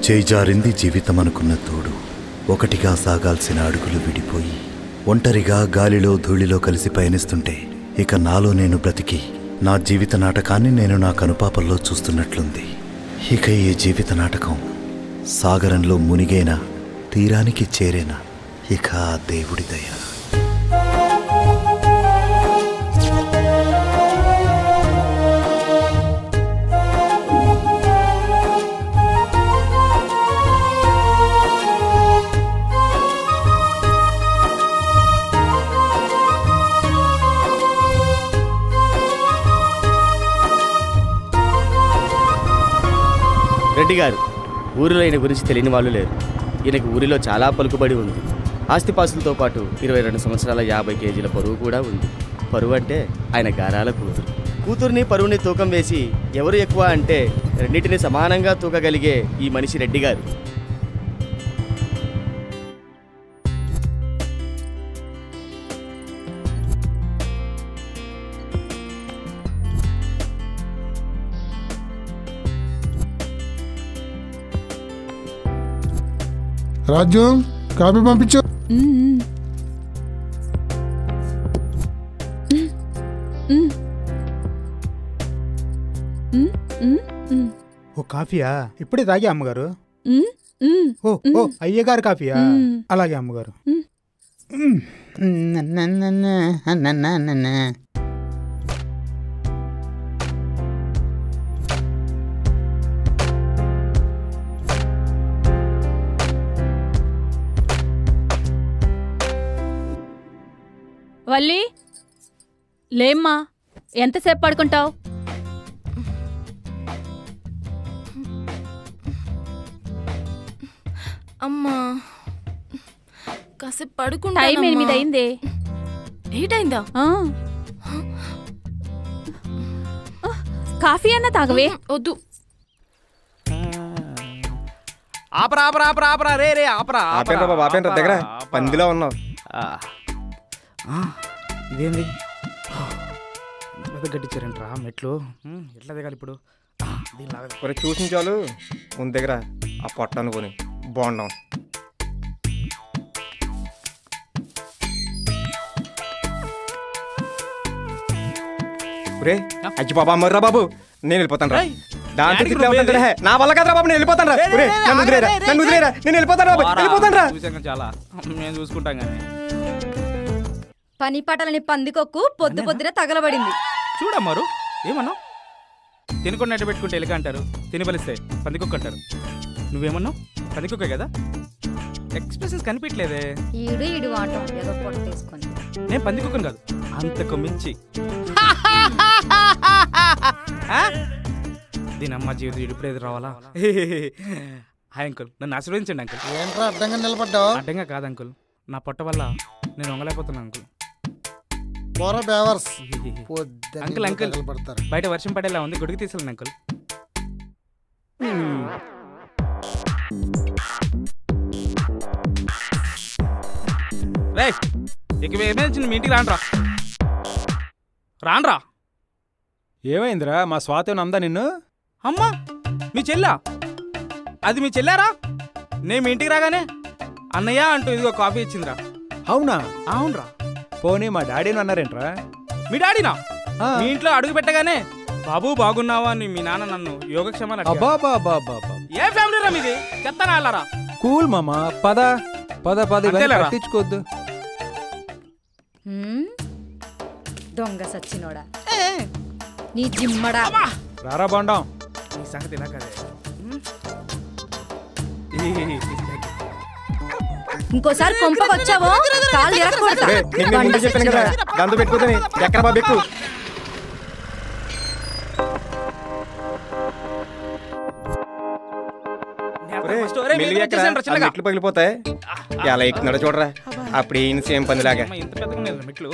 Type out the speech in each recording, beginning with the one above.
చేజారింది జీవితం అనుకున్న తోడు, ఒకటిగా సాగాల్సిన అడుగులు విడిపోయి ఒంటరిగా గాలిలో ధూళిలో కలిసి పయనిస్తుంటే ఇక నాలో నేను బ్రతికి నా జీవిత నాటకాన్ని నేను నా కనుపాపల్లో చూస్తున్నట్లుంది. ఇక ఈ జీవిత నాటకం సాగరంలో మునిగేనా, తీరానికి చేరేనా, ఇక ఆ దేవుడి దయ. రెడ్డి గారు, ఊరిలో ఈయన గురించి తెలియని వాళ్ళు లేరు. ఈయనకు ఊరిలో చాలా పలుకుబడి ఉంది. ఆస్తిపాసులతో పాటు 22 సంవత్సరాల 50 కేజీల పరువు కూడా ఉంది. పరువు అంటే ఆయన గారాల కూతురు. కూతుర్ని పరువుని తూకం వేసి ఎవరు ఎక్కువ అంటే రెండింటిని సమానంగా తూకగలిగే ఈ మనిషి రెడ్డి గారు. రాజు, కాఫీ పంపించు. ఓ కాఫీయా? ఇప్పుడే తాగి అమ్మగారు. ఓ అయ్యగారు కాఫీయా? అలాగే అమ్మగారు. వల్లి, లేమ్మా, ఎంతసేపు పడుకుంటావు? అమ్మా కాసేపు పడుకుంటా. టైం 8 అయిందే. 8 అయిందా? కాఫీ అన్న తాగవే. వద్దు. ఆపరా ఆపరా ఆపరా ఆపరా రే రే ఆపరా ఆపేంద్ర బాబు, ఆపేంద్ర దగ్గర పందిలో ఉన్నావు. ఇదేంది పెద్ద గట్టించారంట్రా మెట్లు? ఎట్లా దిగాలి ఇప్పుడు? చూసిన చాలు ముందు దగ్గర ఆ పొట్ట అనుకొని బాగున్నాం. అచ్చి బాబా మర్రా బాబు, నేను వెళ్ళిపోతాను రా. నా వల్ల కదరా బాబు, నేను వెళ్ళిపోతాను రా. నేను వెళ్ళిపోతాను బాబు, వెళ్ళిపోతాను రా. చాలా నేను చూసుకుంటాం కానీ పని పాటలని పందికొక్కు పొద్దు పొద్దునే తగలబడింది. చూడమ్మారు, ఏమన్నావు? తినకుండా నెట్ట పెట్టుకుంటే ఎలుక అంటారు, తిని బలిస్తే పందికొక్క అంటారు. నువ్వేమన్నావు? పందికొక్కే కదా? ఎక్స్ప్రెషన్స్ కనిపించలేదే. ఈడు వాటం ఏదో పొట్ట తీసుకొని. నేను పందికొక్కను కాదు, అంతకు మించి. దీని అమ్మ జీవితం ఇప్పుడు ఎదురు రావాలా? హాయ్ అంకుల్, నన్ను ఆశీర్వదించండి అంకుల్. ఏంట్రా అడ్డంగా నిలబడ్డావు? అడ్డంగా కాదు అంకుల్, నా పొట్ట వల్ల నేను వంగలేకపోతున్నాను అంకుల్. అంకుల్ అంకుల్ బయట వర్షం పడేలా ఉంది, గుడికి తీసుకెళ్ళండి అంకుల్. రే ఇక ఏమైనా మీ ఇంటికి రాండ్రా, రాండ్రా. ఏమైందిరా? మా స్వాతి అందా నిన్ను? అమ్మా మీ చెల్లా? అది మీ చెల్లారా? నేను మీ ఇంటికి రాగానే అన్నయ్య అంటూ ఇదిగో కాఫీ ఇచ్చిందిరా. అవునా? అవునరా. పోనీ మా డాడీని అన్నారేంట్రా? మీ డాడీనా? మీ ఇంట్లో అడుగు పెట్టగానే బాబు బాగున్నావా అని మీ నాన్న నన్ను యోగక్షేమాలు. ఏ ఫ్యామిలీ రా మీది? చెత్తనా అల్లారా? కూల్ మామా, పద పద పద పట్టించుకోవద్దు. దొంగ సచ్చినోడా, నీ జిమ్మడా. రారా బాండం, ఈ సంగతి ఇలా కదే. ఇంకోసారి కొంపకొచ్చావో కాళ్ళు ఎరగొడతా. చెప్పాను కదా గందు పెట్టుకుని ఎక్కడ బాబు ఎక్కువ. మెట్లు పగిలిపోతాయి. ఎలా ఎక్కుతున్నాడో చూడరా, అప్పుడు ఈయన సేమ్ పందిలాగా. ఇంత పెద్దగా మెట్లు.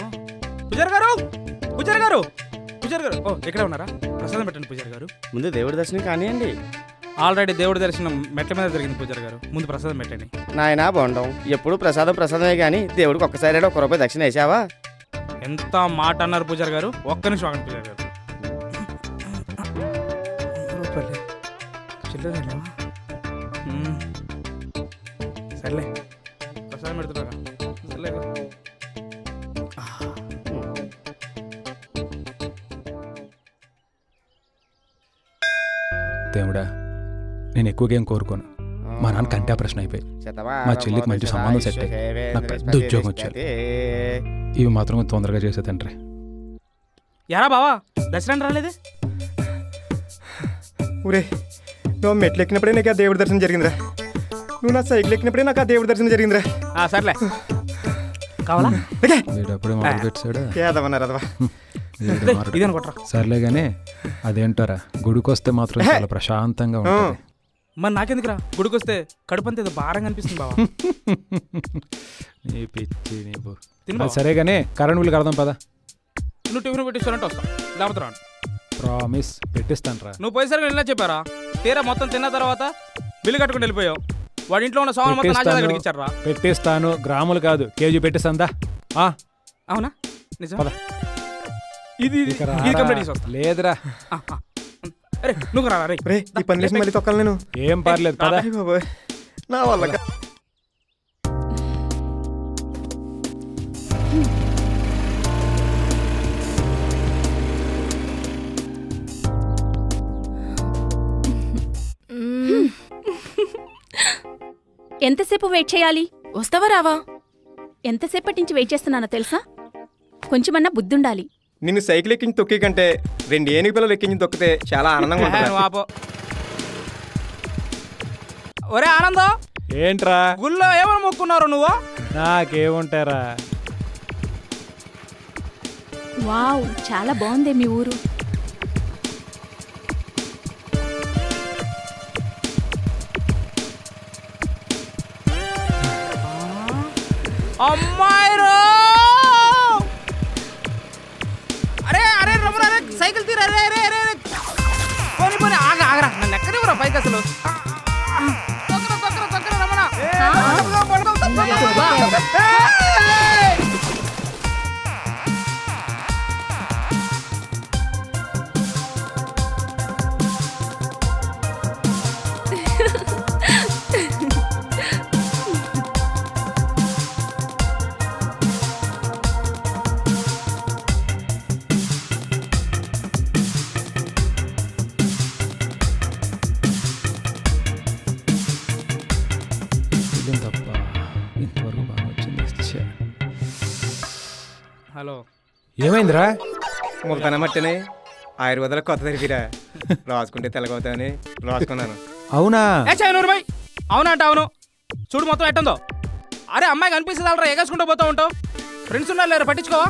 పూజారి గారు, పూజారి గారు, పూజారి గారు, ఓ ఎక్కడ ఉన్నారా? ప్రసాదం పెట్టండి పూజారి గారు. ముందు దేవుడి దర్శనం కానివ్వండి. ఆల్రెడీ దేవుడి దర్శనం మెట్ల మీద జరిగింది పూజారి గారు, ముందు ప్రసాదం పెట్టండి. నాయనా బాగుండం, ఎప్పుడు ప్రసాదమే కానీ దేవుడికి ఒక్కసారి 1 రూపాయి దక్షిణ వేసావా? ఎంత మాట అన్నారు పూజారి గారు. ఒక్క నిమిషం ఆగండి పూజారి గారు. చిల్లర సర్లే ప్రసాదం పెడుతున్నారా సర్లే దేవుడా నేను ఎక్కువగా ఏం కోరుకోను. మా నాన్న కంటే ప్రశ్న అయిపోయి మా చెల్లికి మంచి సంబంధం సెట్ అయ్యి నాకు పెద్ద ఉద్యోగం వచ్చారు. ఇవి మాత్రం తొందరగా చేసే తండ్రి. యారా బావా దసరా రాలేదే? ఊరే నువ్వు మెట్లు ఎక్కినప్పుడే నాకు ఆ దేవుడి దర్శనం జరిగిందిరా. నువ్వు నా సైకిల్ ఎక్కినప్పుడే నాకు ఆ దేవుడి దర్శనం జరిగిందిరా. సర్లే కావాలా? వీడప్పుడే మొదలు పెట్టాడా? ఏదవన్నారదవా సర్లే గానీ అదేంటారా గుడికి వస్తే మాత్రం చాలా ప్రశాంతంగా ఉంటుంది. మరి నాకెందుకురా గుడికి వస్తే కడుపు అంతా ఏదో భారంగా అనిపిస్తుంది బావా. నీ పిచ్చి నీ సరే గానీ కరెంట్ బిల్లు కడదాం పదా. నువ్వు టిఫిన్ పెట్టిస్తానంటే వస్తావు లేకపోతే రాను. ప్రామిస్ పెట్టిస్తాను రా. నువ్వు పోయేసరికి వెళ్ళినా చెప్పారా? తీరా మొత్తం తిన్న తర్వాత బిల్లు కట్టుకుని వెళ్ళిపోయావు. వాడి ఇంట్లో ఉన్న సామాన్ మొత్తం నా దగ్గరికి ఇచ్చారా? పెట్టిస్తాను. గ్రాములు కాదు కేజీ పెట్టిస్తాందా? అవునా నిజం? ఇది కంప్లీట్ చేసి వస్తా. లేదురా అరే నువ్వు రా రే. ఈ పని చేసి మళ్ళీ తొక్కాలి నేను. ఏం పర్లేదు పదా. నా వల్ల ఎంతసేపు వెయిట్ చేయాలి? వస్తావా రావా? ఎంతసేపటి నుంచి వెయిట్ చేస్తున్నానో తెలుసా? కొంచెమన్నా బుద్ధుండాలి. నిన్ను సైకిల్ ఎక్కించి తొక్కి కంటే 2 ఏనుగు పిల్లలు ఎక్కించి తొక్కితే చాలా ఆనందంగా ఉంటుంది. ఒరే ఆనందం ఏంట్రా గుళ్ళో ఏమని మొక్కున్నారు నువ్వు? నాకేముంటారా. వావ్ చాలా బాగుంది మీ ఊరు. అమ్మాయి అరే అరే రమణ అరే సైకిల్ తీరా. అరే అరే అరే పోనీ పోనీ ఆగరా నన్ను ఎక్కడివరా పైకి అసలు. రమణ హలో ఏమైందిరా? ముల్తాన మట్టని ఆయుర్వేదాల కొత్త తెరిపిరా. రాసుకుంటే తెలగవుతామని రాసుకున్నాను. అవునా? అవునంట అవును. చూడు మొత్తం ఎట్టుందో. అరే అమ్మాయి కనిపిస్తుందా ఎగేసుకుంటూ పోతూ ఉంటావు. ఫ్రెండ్స్ ఉన్నారు లేరు పట్టించుకోవా?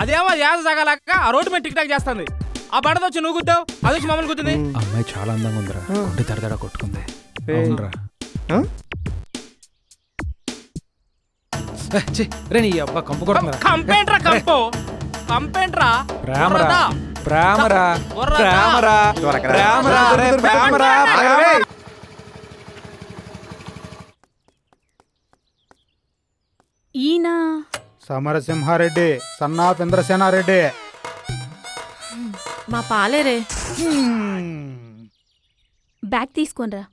అదేమో యాస సాగాలేక ఆ రోడ్డు మీద టిక్ టాక్ చేస్తుంది. ఆ బండతో వచ్చి నువ్వు గుద్దావు, అది వచ్చి మమ్మల్ని గుద్దుంది. అమ్మాయి చాలా అందంగా ఉందిరా. కొట్టి తడతడ కొట్టుకుంది. అవునరా రే నీ అబ్బా కంపు కొడుతున్నా. కంపేంట్రా కంపు కంపేంట్రా. ప్రేమరా ప్రేమరా ప్రేమరా ప్రేమరా ప్రేమరా. ఈయన సమరసింహారెడ్డి సన్నాఫ్ ఇంద్రసేనారెడ్డి. మా పాలేరే. బ్యాగ్ తీసుకోనరా.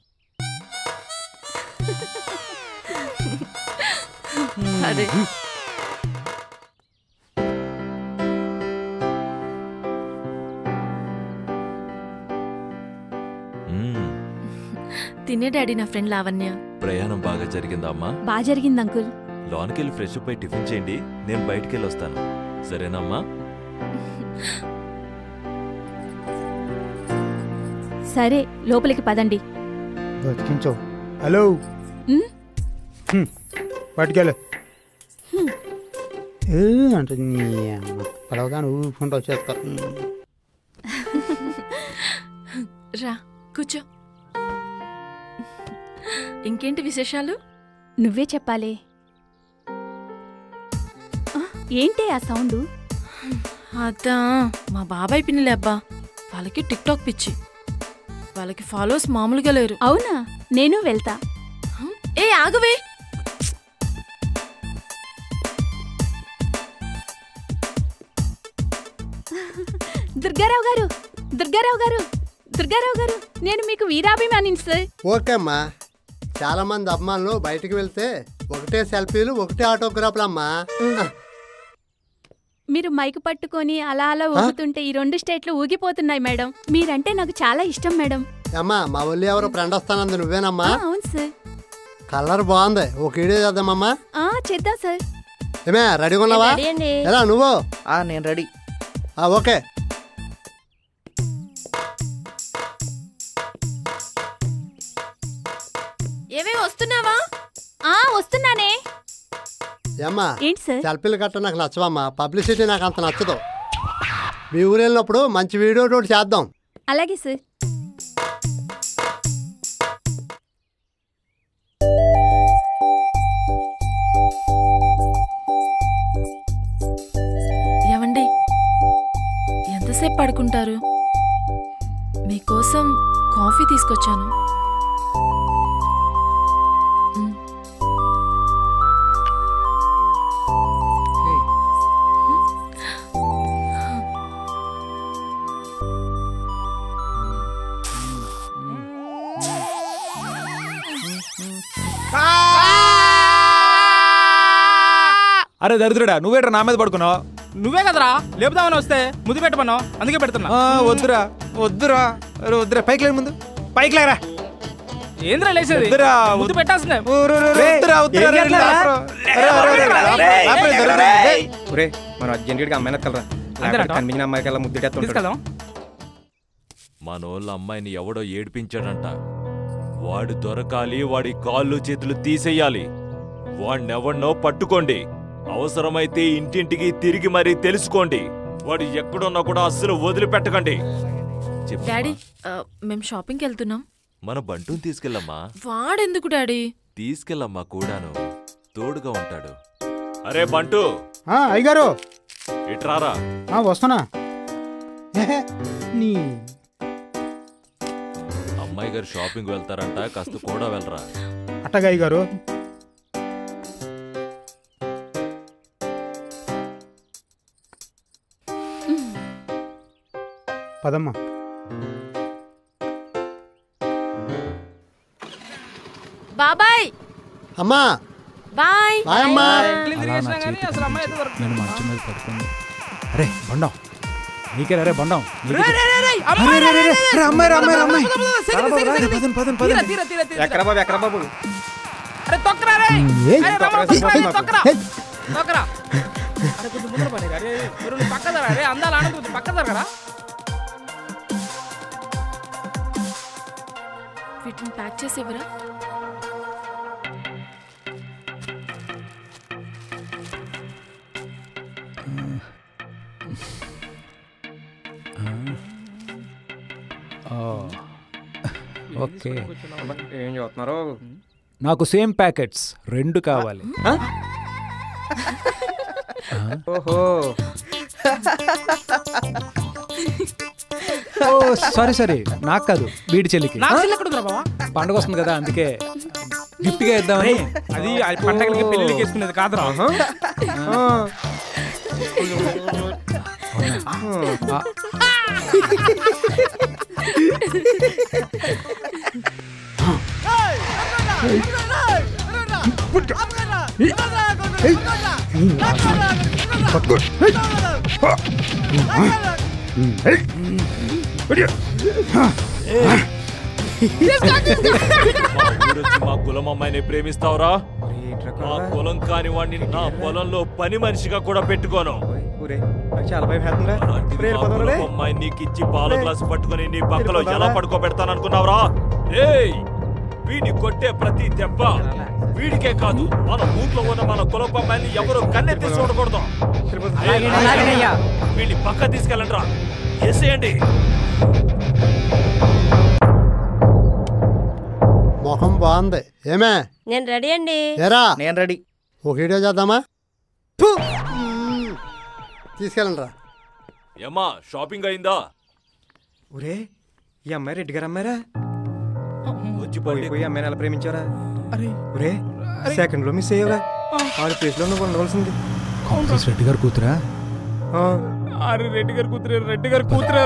అదే తినే డాడీ నా ఫ్రెండ్ లావణ్య. ప్రయాణం బాగా జరిగిందా అమ్మా? బాగా జరిగింది అంకుల్. లోనికి వెళ్ళి ఫ్రెష్ అప్ అయి టిఫిన్ చేయండి, నేను బయటికి వెళ్ళి వస్తాను. సరేనమ్మా? సరే లోపలికి పదండి. బతికించో. హలో పట్టుకెళ్ళు అంటే పడవగానే ఊపుకుంటూ వచ్చేస్తా. రా కూర్చో. ఇంకేంటి విశేషాలు? నువ్వే చెప్పాలే. ఏంటి ఆ సౌండ్? అదా మా బాబాయ్ పిన్నిలే అబ్బా. వాళ్ళకి టిక్ టాక్ పిచ్చి. వాళ్ళకి ఫాలోవర్స్ మామూలుగా లేరు. అవునా? నేను వెళ్తా. ఏ ఆగవే. దుర్గారావు గారు దుర్గారావు గారు దుర్గారావు గారు నేను మీకు వీరాభిమానిని సార్. ఓకే అమ్మా చాలా మంది అభిమానులు బయటికి వెళ్తే ఒకటే సెల్ఫీలు ఒకటే ఆటోగ్రాఫ్లు అమ్మా. మీరు మైకు పట్టుకొని అలా అలా ఊగుతుంటే ఈ 2 స్టేట్లు ఊగిపోతున్నాయి మేడం. మీరంటే నాకు చాలా ఇష్టం మేడం. అమ్మా మా ఊళ్ళో ఎవరో ఫ్రెండ్ వస్తానంది నువ్వేనమ్మా? అవును సార్. కలర్ బాగుంది, ఒక వీడియో చేద్దామమ్మా. చేద్దాం సార్. ఏమే రెడీగా ఉన్నావా? ఎలా నువ్వు? నేను రెడీ. ఓకే. ఏమే వస్తున్నావా? వస్తున్నానే. ఏమ్మా ఏంటి సార్? సెల్ఫీలు గట్ట నాకు నచ్చవమ్మా, పబ్లిసిటీ నాకు అంత నచ్చదు. మీ ఊరు వెళ్ళినప్పుడు మంచి వీడియో ఒకటి చేద్దాం. అలాగే సార్. ఏమండి ఎంతసేపు పడుకుంటారు? మీకోసం కాఫీ తీసుకొచ్చాను. అరే దరిద్రుడా, నువ్వేట్రా నా మీద పడుకున్నావు? నువ్వే కదరా లేపుదామని వస్తే ముద్దు పెట్టమన్నావు, అందుకే పెడుతున్నా. వద్దురా వద్దురా వద్దురా, పైకి లేరు, ముందు పైకి లేరా. ఏంద్రా లేచేది? ముద్దు పెట్టాల్సిందే. మనం అర్జెంట్గా అమ్మాయిని ఎత్తాలరా, కనిపించిన అమ్మాయికి అలా ముద్దుటేస్తాం. మనోళ్ళ అమ్మాయిని ఎవడో ఏడిపించాడంట. వాడు దొరకాలి, వాడి కాళ్ళు చేతులు తీసేయాలి. వాడినెవడనో పట్టుకోండి, అవసరమైతే ఇంటింటికి తిరిగి మరీ తెలుసుకోండి. వాడు ఎక్కడున్నా కూడా అస్సలు వదిలిపెట్టకండి. డాడీ మేము షాపింగ్కి వెళ్తున్నాం. మన బంటుని తీసుకెళ్ళమ్మా. వాడెందుకు డాడీ? తీసుకెళ్ళమ్మా, కూడాను తోడుగా ఉంటాడు. అరే బంటు. అయ్యగారు ఇట్రారా. వస్తున్నా. అమ్మాయి గారు షాపింగ్ వెళ్తారంట, కాస్త కూడా వెళ్ళరా. అట్టగా అయ్యగారు. పదమ్మా. బాబాయ్. అమ్మా బాయ్. అమ్మా. నేను మంచం మీద పడుకుంది. అరే బండం నీకే రే బండం. ఎక్కరా బాబు, ఎక్కరా బాబు? వీటిని ప్యాక్ చేసేవరా? ఓకే, ఏం చూస్తున్నారు? నాకు సేమ్ ప్యాకెట్స్ 2 కావాలి. ఓహో సారీ నాకు కాదు, వీడి చెల్లికి. పండగ వస్తుంది కదా, అందుకే గిఫ్ట్ గా ఇద్దామని. అది పండగలకి పెళ్లికి వేసుకునేది కాదురా. మా కులం అమ్మాయిని ప్రేమిస్తావురా? మా కులం కాని వాడిని నా పొలంలో పని మనిషిగా కూడా పెట్టుకోను. అమ్మాయి నీకిచ్చి పాల గ్లాసు పట్టుకుని నీ పక్కలో ఎలా పడుకోబెడతాననుకున్నావురా? ఏయ్, వీడిని కొట్టే ప్రతి దెబ్బ వీడికే కాదు, మన ఊర్లో ఉన్న మన కులపు అమ్మాయిని ఎవరు కన్నెత్తి చూడకూడదు. వీడిని పక్క తీసుకెళ్ళండి రా, వేసేయండి. మొహం బాగుంది. ఏమే? నేను రెడీ అండి. నేను రెడీ. ఒక వీడియో చేద్దామా? తీసుకెళ్ళండి రా. ఏమ్మా, షాపింగ్ అయిందా? ఒరే, ఈ అమ్మాయి రెడ్డి గారు అమ్మాయిరా? వచ్చి పోయి అమ్మాయిని ఎలా ప్రేమించారా? ఒరే, సెకండ్ లో మిస్ అయ్యారా? ఆరు ప్లేస్ లో నువ్వు ఉండవలసింది. రెడ్డి గారు కూతురా? రెడ్డి గారు కూతురే.